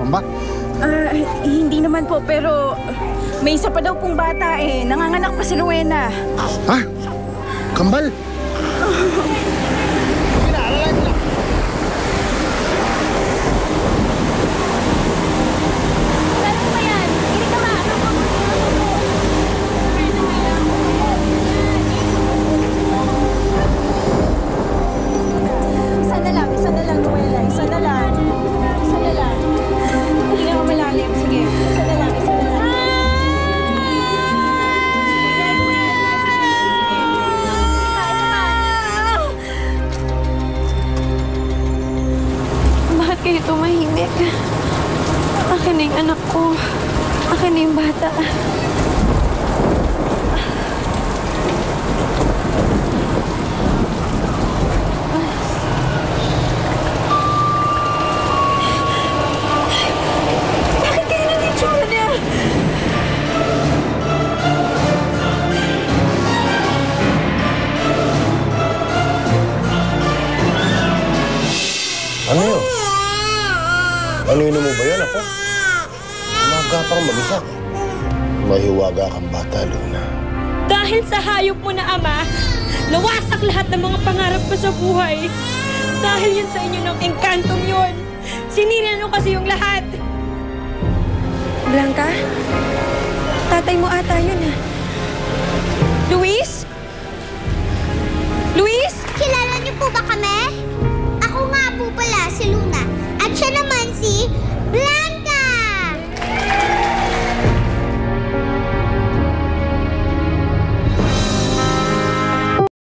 Hirapan ba? Hindi naman po, pero may isa pa daw pong bata eh. Nanganganak pa si Rowena. Ha? Kambal? Isa na lang, Rowena. Isa na lang. Hindi ako malalim. Sige, isa na lang. Bakit kayo tumahimik? Akin na yung anak ko. Akin na yung bata. Bakit kayo na nitsura niya? Ano yun? Ano mo ba yun, ako? Umaga pang mag-isa. Mahiwaga kang bata, Luna. Dahil sa hayop mo na ama, nawasak lahat ng mga pangarap ko sa buhay. Dahil yan sa inyo ng engkantong yun. Sinira nyo kasi yung lahat. Blanca? Tatay mo ata yun, ha? Luis? Luis? Kilala niyo po ba kami?